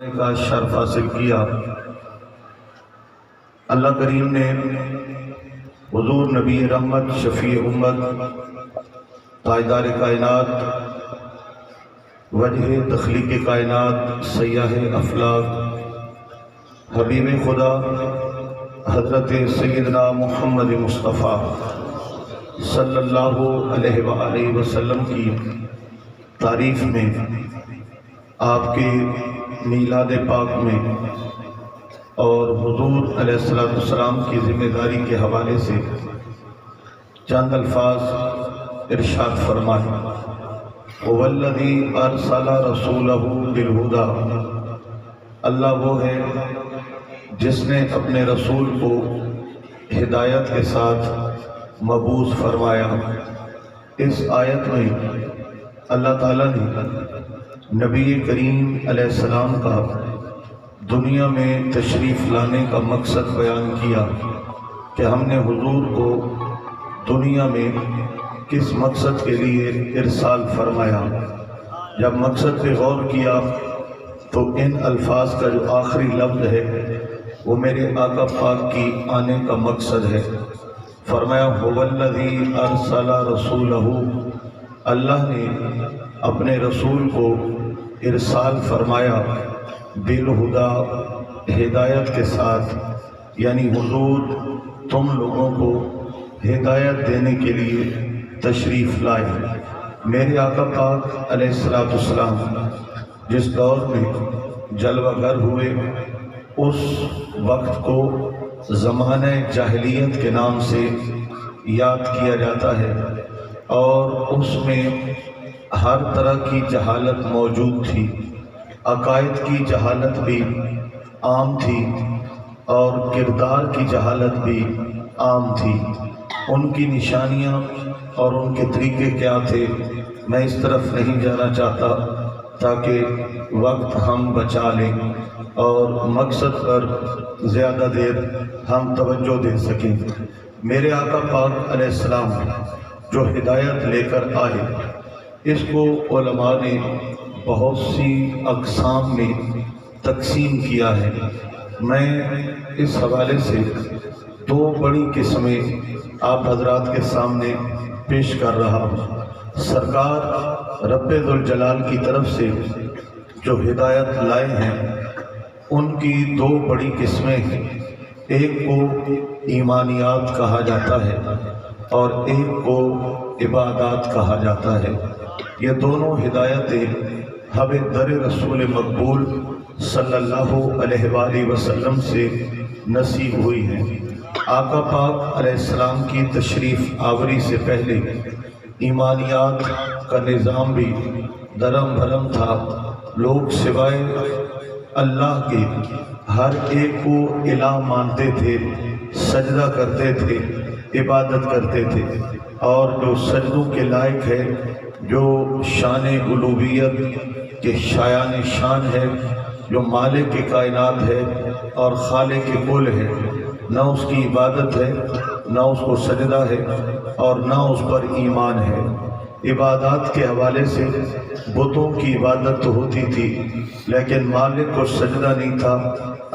کا شرف حاصل کیا۔ اللہ کریم نے حضور نبی رحمت شفیع امت تاجدار کائنات وجہ تخلیق کائنات سیاح افلاک حبیب خدا حضرت سیدنا محمد مصطفیٰ صلی اللہ علیہ وآلہ وسلم کی تعریف میں، آپ کے میلاد پاک میں اور حضور علیہ السلام کی ذمہ داری کے حوالے سے چند الفاظ ارشاد فرمائے۔ وَالَّذِي أَرْسَلَ رَسُولَهُ بِالْهُدَى، اللہ وہ ہے جس نے اپنے رسول کو ہدایت کے ساتھ مبعوث فرمایا۔ اس آیت میں اللہ تعالیٰ نے نبی کریم علیہ السلام کا دنیا میں تشریف لانے کا مقصد بیان کیا کہ ہم نے حضور کو دنیا میں کس مقصد کے لیے ارسال فرمایا۔ جب مقصد پہ غور کیا تو ان الفاظ کا جو آخری لفظ ہے وہ میرے آقا پاک کی آنے کا مقصد ہے۔ فرمایا وَالَّذِي أَرْسَلَ رَسُولَهُ، اللہ نے اپنے رسول کو ارسال فرمایا بالہدیٰ، ہدایت کے ساتھ، یعنی حضور تم لوگوں کو ہدایت دینے کے لیے تشریف لائے۔ میرے آقا پاک علیہ السلام جس دور میں جلوہ گر ہوئے اس وقت کو زمانہ جاہلیت کے نام سے یاد کیا جاتا ہے، اور اس میں ہر طرح کی جہالت موجود تھی، عقائد کی جہالت بھی عام تھی اور کردار کی جہالت بھی عام تھی۔ ان کی نشانیاں اور ان کے طریقے کیا تھے میں اس طرف نہیں جانا چاہتا تاکہ وقت ہم بچا لیں اور مقصد پر زیادہ دیر ہم توجہ دے سکیں۔ میرے آقا پاک علیہ السلام جو ہدایت لے کر آئے، اس کو علماء نے بہت سی اقسام میں تقسیم کیا ہے۔ میں اس حوالے سے دو بڑی قسمیں آپ حضرات کے سامنے پیش کر رہا ہوں۔ سرکار رب ذوالجلال کی طرف سے جو ہدایت لائے ہیں ان کی دو بڑی قسمیں ہیں۔ ایک کو ایمانیات کہا جاتا ہے اور ایک کو عبادات کہا جاتا ہے۔ یہ دونوں ہدایتیں ہم در رسول مقبول صلی اللہ علیہ وآلہ وسلم سے نصیب ہوئی ہیں۔ آقا پاک علیہ السلام کی تشریف آوری سے پہلے ایمانیات کا نظام بھی درم بھرم تھا۔ لوگ سوائے اللہ کے ہر ایک کو الہ مانتے تھے، سجدہ کرتے تھے، عبادت کرتے تھے، اور جو سجدوں کے لائق ہے، جو شان الوہیت کے شایان شان ہے، جو مالک کائنات ہے اور خالق کل ہے، نہ اس کی عبادت ہے، نہ اس کو سجدہ ہے اور نہ اس پر ایمان ہے۔ عبادات کے حوالے سے بتوں کی عبادت تو ہوتی تھی لیکن مالک کو سجدہ نہیں تھا،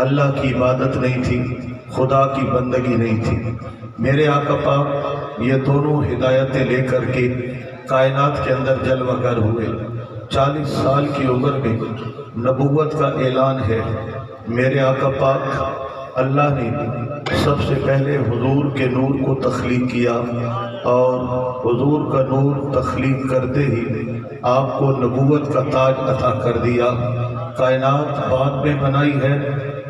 اللہ کی عبادت نہیں تھی، خدا کی بندگی نہیں تھی۔ میرے آقا پاک یہ دونوں ہدایتیں لے کر کے کائنات کے اندر جلوہ گر ہوئے۔ 40 سال کی عمر میں نبوت کا اعلان ہے۔ میرے آقا پاک اللہ نے سب سے پہلے حضور کے نور کو تخلیق کیا، اور حضور کا نور تخلیق کرتے ہی آپ کو نبوت کا تاج عطا کر دیا۔ کائنات بعد میں بنائی ہے،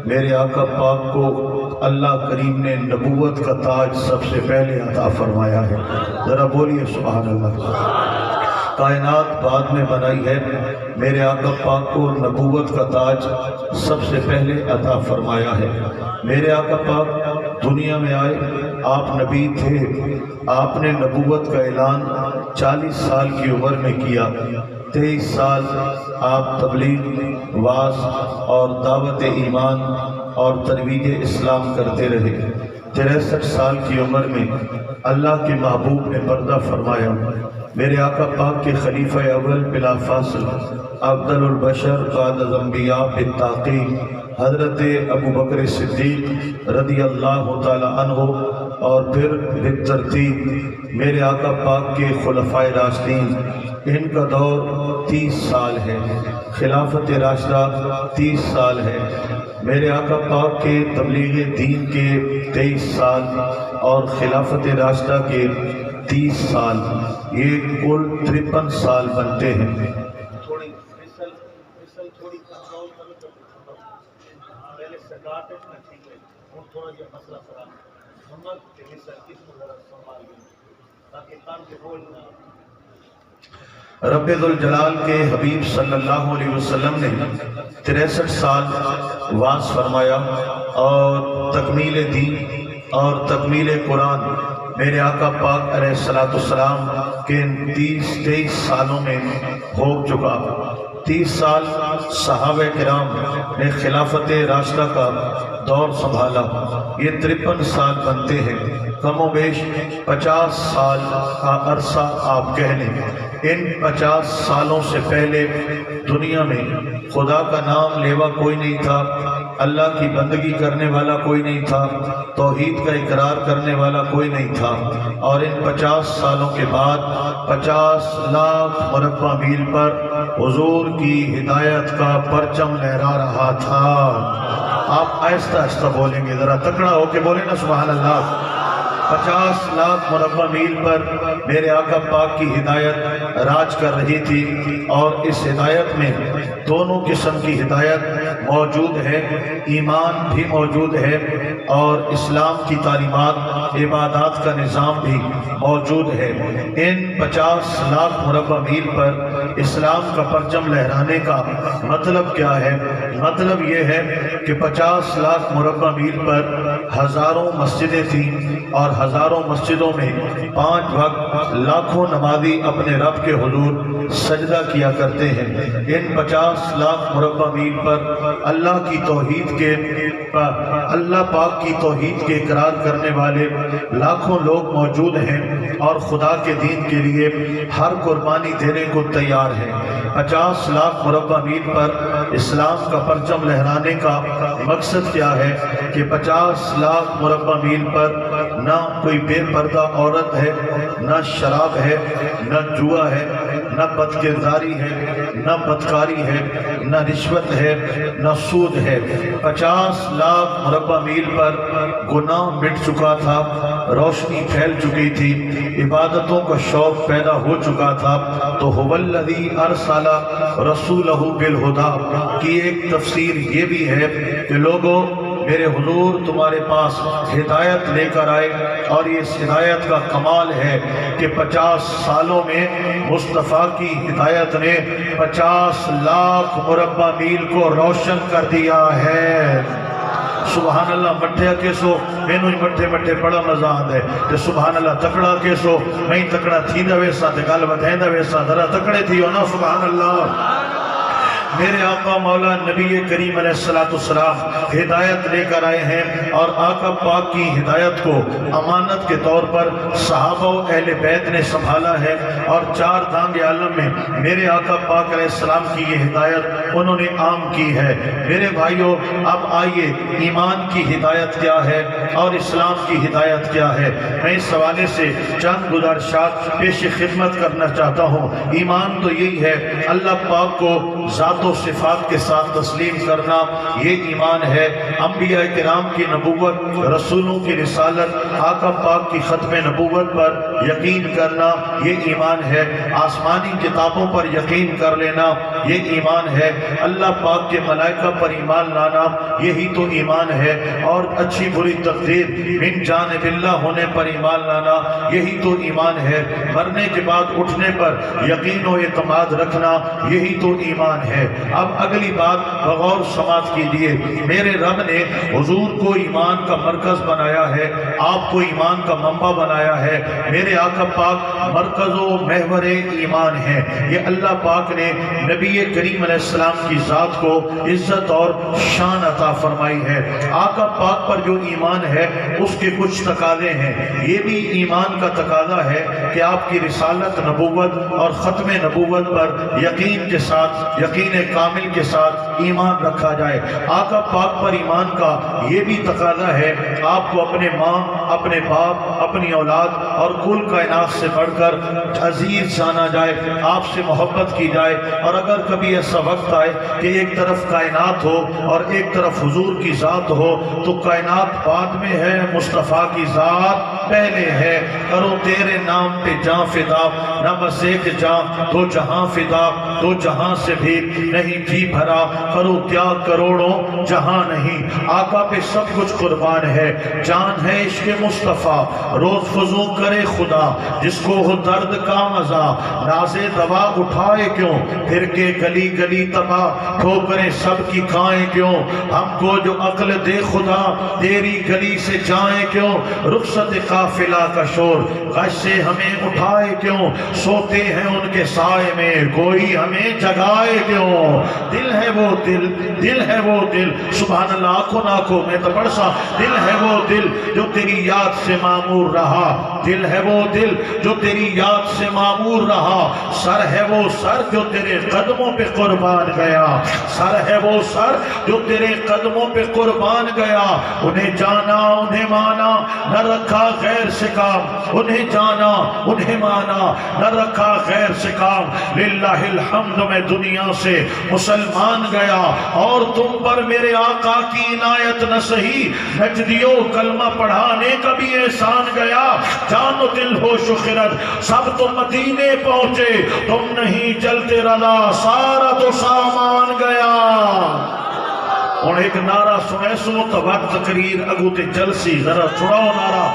میرے آقا پاک کو اللہ کریم نے نبوت کا تاج سب سے پہلے عطا فرمایا ہے۔ ذرا بولیے سبحان اللہ۔ کائنات بعد میں بنائی ہے، میرے آقا پاک کو نبوت کا تاج سب سے پہلے عطا فرمایا ہے۔ میرے آقا پاک دنیا میں آئے، آپ نبی تھے، آپ نے نبوت کا اعلان 40 سال کی عمر میں کیا۔ 23 سال آپ تبلیغ، وعظ اور دعوت ایمان اور ترویج اسلام کرتے رہے۔ 63 سال کی عمر میں اللہ کے محبوب نے پردہ فرمایا، میرے آقا پاک کے خلیفہ اول بلا فاصل افضل البشر بعد الانبیاء بالتاقی حضرت ابو بکر صدیق رضی اللہ تعالی عنہ، اور پھر بالترتیب میرے آقا پاک کے خلفائے راشدین، ان کا دور 30 سال ہے، خلافت راشدہ 30 سال ہے، میرے آقا پاک کے تبلیغ دین کے 23 سال اور خلافت راشدہ کے 30 سال، یہ کل 53 سال بنتے ہیں۔ رب ذوالجلال کے حبیب صلی اللہ علیہ وسلم نے 63 سال واز فرمایا، اور تکمیل دین اور تکمیل قرآن میرے آقا پاک علیہ السلام کے 23 سالوں میں ہو چکا۔ 30 سال صحابہ کرام نے خلافت راشدہ کا دور سنبھالا، یہ 53 سال بنتے ہیں، کم و بیش 50 سال کا عرصہ آپ کہہ لیں۔ ان 50 سالوں سے پہلے دنیا میں خدا کا نام لیوا کوئی نہیں تھا، اللہ کی بندگی کرنے والا کوئی نہیں تھا، توحید کا اقرار کرنے والا کوئی نہیں تھا، اور ان 50 سالوں کے بعد 50 لاکھ مربع میل پر حضور کی ہدایت کا پرچم لہرا رہا تھا۔ آپ آہستہ آہستہ بولیں گے، ذرا تکڑا ہو کے بولیں نا سبحان اللہ۔ 50 لاکھ مربع میل پر میرے آقا پاک کی ہدایت راج کر رہی تھی، اور اس ہدایت میں دونوں قسم کی ہدایت موجود ہے، ایمان بھی موجود ہے اور اسلام کی تعلیمات، عبادات کا نظام بھی موجود ہے۔ ان 50 لاکھ مربع میل پر اسلام کا پرچم لہرانے کا مطلب کیا ہے؟ مطلب یہ ہے کہ 50 لاکھ مربع میل پر ہزاروں مسجدیں تھیں، اور ہزاروں مسجدوں میں 5 وقت لاکھوں نمازی اپنے رب کے حضور سجدہ کیا کرتے ہیں۔ ان 50 لاکھ مربع میل پر اللہ کی توحید کے اللہ پاک کی توحید کے اقرار کرنے والے لاکھوں لوگ موجود ہیں، اور خدا کے دین کے لیے ہر قربانی دینے کو تیار ہیں۔ 50 لاکھ مربع میل پر اسلام کا پرچم لہرانے کا مقصد کیا ہے کہ 50 لاکھ مربع میل پر نہ کوئی بے پردہ عورت ہے، نہ شراب ہے، نہ جوا ہے، نہ بدکرداری ہے، نہ بدکاری ہے، نہ رشوت ہے، نہ سود ہے۔ 50 لاکھ مربع میل پر گناہ مٹ چکا تھا، روشنی پھیل چکی تھی، عبادتوں کا شوق پیدا ہو چکا تھا۔ تو هو الذی ارسل رسولہ بالہدی کی ایک تفسیر یہ بھی ہے کہ لوگوں، میرے حضور تمہارے پاس ہدایت لے کر آئے، اور یہ اس ہدایت کا کمال ہے کہ 50 سالوں میں مصطفیٰ کی ہدایت نے 50 لاکھ مربع میل کو روشن کر دیا ہے۔ سبحان اللہ مٹھیا کیسو مینو ہی مٹھے مٹھے بڑا مزہ آتا ہے، تے سبحان اللہ تکڑا کیسو میں تکڑا تھیندا ویسا تے گل ودھیندا ویسا، ذرا تکڑے تھیو نا سبحان اللہ۔ میرے آقا مولا نبی کریم علیہ السلام ہدایت لے کر آئے ہیں، اور آقا پاک کی ہدایت کو امانت کے طور پر صحابہ و اہل بیت نے سنبھالا ہے، اور 4 دانگ عالم میں میرے آقا پاک علیہ السلام کی یہ ہدایت انہوں نے عام کی ہے۔ میرے بھائیوں، اب آئیے ایمان کی ہدایت کیا ہے اور اسلام کی ہدایت کیا ہے، میں اس حوالے سے چند گزارشات پیش خدمت کرنا چاہتا ہوں۔ ایمان تو یہی ہے، اللہ پاک کو ذات و صفات کے ساتھ تسلیم کرنا، یہ ایمان ہے۔ انبیاء کرام کی نبوت، رسولوں کی رسالت، آقا پاک کی ختم نبوت پر یقین کرنا، یہ ایمان ہے۔ آسمانی کتابوں پر یقین کر لینا، یہ ایمان ہے۔ اللہ پاک کے ملائکہ پر ایمان لانا، یہی تو ایمان ہے۔ اور اچھی بری تقدیر من جانب اللہ ہونے پر ایمان لانا، یہی تو ایمان ہے۔ مرنے کے بعد اٹھنے پر یقین و اعتماد رکھنا، یہی تو ایمان ایمان ہے۔ اب اگلی بات بغور سماعت کیجیے، میرے رب نے حضور کو ایمان کا مرکز بنایا ہے، آپ کو ایمان کا منبع بنایا ہے۔ میرے آقا پاک مرکز و محور ایمان ہے۔ یہ اللہ پاک نے نبی کریم علیہ السلام کی ذات کو عزت اور شان عطا فرمائی ہے۔ آقا پاک پر جو ایمان ہے اس کے کچھ تقاضے ہیں۔ یہ بھی ایمان کا تقاضا ہے کہ آپ کی رسالت، نبوت اور ختم نبوت پر یقین کے ساتھ، یقین کامل کے ساتھ ایمان رکھا جائے۔ آقا پاک پر ایمان کا یہ بھی تقاضا ہے آپ کو اپنے ماں، اپنے باپ، اپنی اولاد اور کل کائنات سے بڑھ کر عزیز جانا جائے، آپ سے محبت کی جائے۔ اور اگر کبھی ایسا وقت آئے کہ ایک طرف کائنات ہو اور ایک طرف حضور کی ذات ہو تو کائنات بعد میں ہے، مصطفیٰ کی ذات پہلے ہے۔ کرو تیرے نام پہ جاں فدا، نہ بس ایک جاں دو جہاں فدا، دو جہاں سے بھی نہیں جی بھرا، کرو کیا کروڑوں جہاں نہیں۔ آقا پہ سب کچھ قربان ہے، جان ہے عشق مصطفیٰ، روز فضو کرے خدا، جس کو ہو درد کا مزہ، نازے دوا اٹھائے کیوں، پھر کے گلی گلی تباہ، ٹھوکریں سب کی کھائیں کیوں، ہم کو جو عقل دے خدا، تیری گلی سے جائیں کیوں، رخصت قافلہ کا شور، غش سے ہمیں اٹھائے کیوں، سوتے ہیں ان کے سائے میں، کوئی ہمیں جگائے کیوں۔ دل ہے وہ دل، دل ہے وہ دل، سبحان اللہ، آنکھوں ناکھوں میں تو بڑا سا دل ہے وہ دل جو تیری یاد سے معمور رہا، دل ہے وہ دل جو تیری یاد سے معمور رہا، سر ہے وہ سر جو تیرے قدموں پہ قربان گیا، سر ہے وہ سر جو تیرے قدموں پہ قربان گیا۔ انہیں جانا انہیں مانا، نہ رکھا غیر سے کام، انہیں جانا انہیں مانا، نہ رکھا غیر سے کام۔ للہ الحمد میں دنیا سے مسلمان گیا، اور تم پر میرے آقا کی عنایت نہ سہی، نجدیوں کلمہ پڑھانے کا بھی احسان گیا۔ جان و دل ہوش و خرد سب تو مدینے پہنچے، تم نہیں چلتے رضا، سارا تو سامان گیا۔ اور ایک نعرہ سنے سو تبت تقریر اگو تے جلسی، ذرا چھڑاؤ نعرہ۔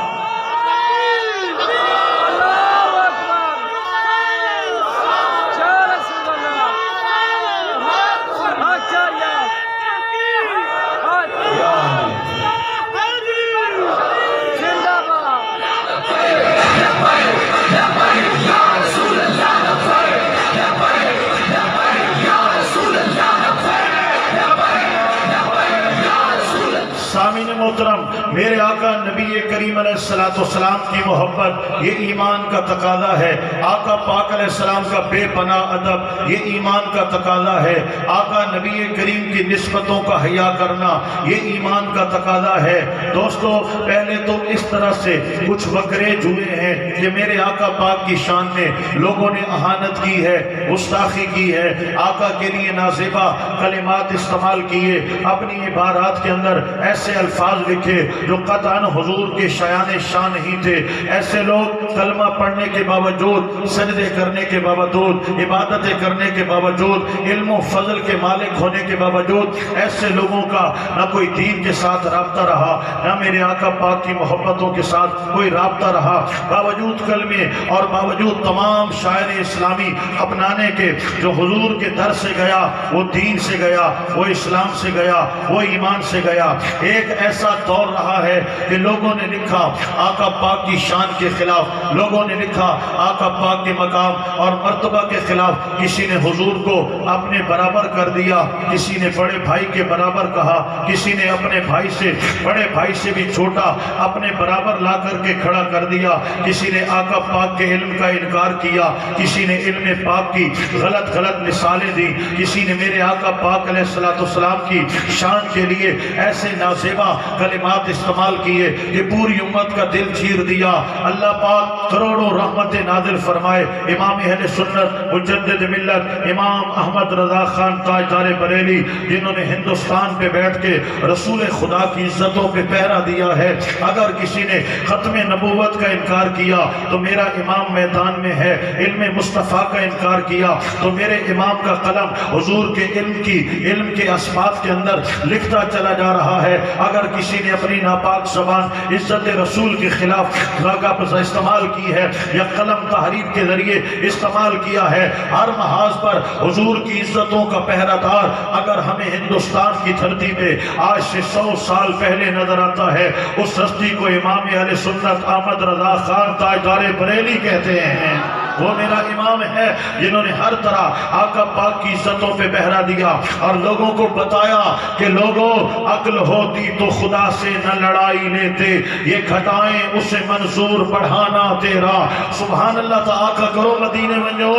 سامعین محترم، میرے آقا نبی کریم علیہ السلام کی محبت یہ ایمان کا تقاضا ہے۔ آقا پاک علیہ السلام کا بے پناہ ادب یہ ایمان کا تقاضا ہے۔ آقا نبی کریم کی نسبتوں کا حیا کرنا یہ ایمان کا تقاضا ہے۔ دوستو، پہلے تو اس طرح سے کچھ بکرے جوئے ہیں کہ میرے آقا پاک کی شان میں لوگوں نے اہانت کی ہے، گستاخی کی ہے، آقا کے لیے نازیبا کلمات استعمال کیے، اپنی عبارات کے اندر ایسے الفاظ لکھے جو قطعاً حضور کے شایان شان نہیں تھے۔ ایسے لوگ کلمہ پڑھنے کے باوجود، سجدے کرنے کے باوجود، عبادتیں کرنے کے باوجود، علم و فضل کے مالک ہونے کے باوجود، ایسے لوگوں کا نہ کوئی دین کے ساتھ رابطہ رہا، نہ میرے آقا پاک کی محبتوں کے ساتھ کوئی رابطہ رہا، باوجود کلمے اور باوجود تمام شاعر اسلامی اپنانے کے، جو حضور کے در سے گیا وہ دین سے گیا، وہ اسلام سے گیا، وہ ایمان سے گیا۔ ایک ایسا دور رہا ہے کہ لوگوں نے لکھا آقا پاک کی شان کے خلاف، لوگوں نے لکھا آقا پاک کے مقام اور مرتبہ کے خلاف، کسی نے حضور کو اپنے برابر کر دیا، کسی نے بڑے بھائی کے برابر کہا، کسی نے اپنے بھائی سے، بڑے بھائی سے بھی چھوٹا اپنے برابر لا کر کے کھڑا کر دیا، کسی نے آقا پاک کے علم کا انکار کیا، کسی نے علم پاک کی غلط مثالیں دی، کسی نے میرے آقا پاک علیہ السلام کی شان کے لیے ایسے نازیبا کلمات استعمال کیے کہ پوری امت کا دل چیر دیا۔ اللہ پاک کروڑوں رحمت نازل فرمائے امام اہل سنت مجدد ملت امام احمد رضا خان تاجدار بریلی، جنہوں نے ہندوستان پہ بیٹھ کے رسول خدا کی عزتوں پہ پہرا دیا ہے۔ اگر کسی نے ختم نبوت کا انکار کیا تو میرا امام میدان میں ہے، علم مصطفیٰ کا انکار کیا تو میرے امام کا قلم حضور کے علم کے اسبات کے اندر لکھتا چلا جا رہا ہے۔ اگر کسی نے اپنی ناپاک زبان عزت رسول کے خلاف استعمال کی ہے یا قلم تحریف کے ذریعے استعمال کیا ہے، ہر محاذ پر حضور کی عزتوں کا پہرہ دار اگر ہمیں ہندوستان کی دھرتی پہ آج سے 100 سال پہلے نظر آتا ہے، اس ہستی کو امام اہل سنت احمد رضا خان تاجدار بریلی کہتے ہیں۔ وہ میرا امام ہے جنہوں نے ہر طرح آقا پاک کی عزتوں پہ پہرا دیا اور لوگوں کو بتایا کہ لوگوں عقل ہوتی تو خدا سے نہ لڑائی لیتے، یہ گھٹائیں اسے منظور بڑھانا تیرا۔ سبحان اللہ، تو آقا کرو مدینے میں جو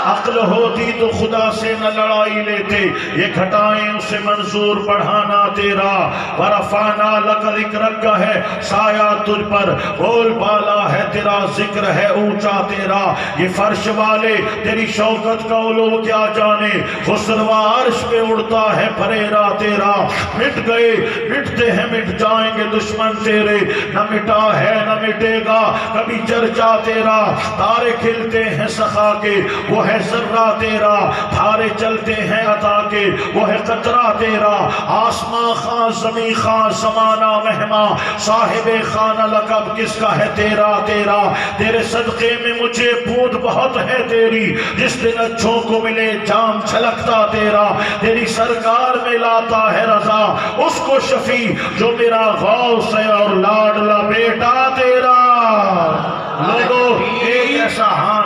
عقل ہوتی تو خدا سے نہ لڑائی لیتے، یہ گھٹائیں اسے منظور بڑھانا تیرا۔ ورفعنا لک ذکرک کا ہے سایہ تجھ پر، بول بالا ہے تیرا، ذکر ہے اونچا تیرا۔ یہ فرش والے تیری شوکت کا علو کیا جانے، خسروا عرش پہ اڑتا ہے پھریرا تیرا۔ مٹ گئے مٹتے ہیں مٹ جائیں گے دشمن تیرے، نہ مٹا ہے نہ مٹے گا کبھی چرچا تیرا۔ تارے کھلتے ہیں سخا کے وہ ہے ذرہ تیرا، تھارے چلتے ہیں عطا کے وہ ہے قطرہ تیرا۔ آسمان خاں زمین خاں زمانہ مہماں، صاحب خانہ لقب کس کا ہے تیرا تیرا۔ تیرے صدقے میں مجھے بوند بہت ہے تیری، جس دن اچھوں کو ملے جام چھلکتا تیرا۔ تیری سرکار میں لاتا ہے رضا اس کو شفیع جو میرا غوث ہے اور لاڈلا بیٹا تیرا۔ لوگو ایک ایسا ہاں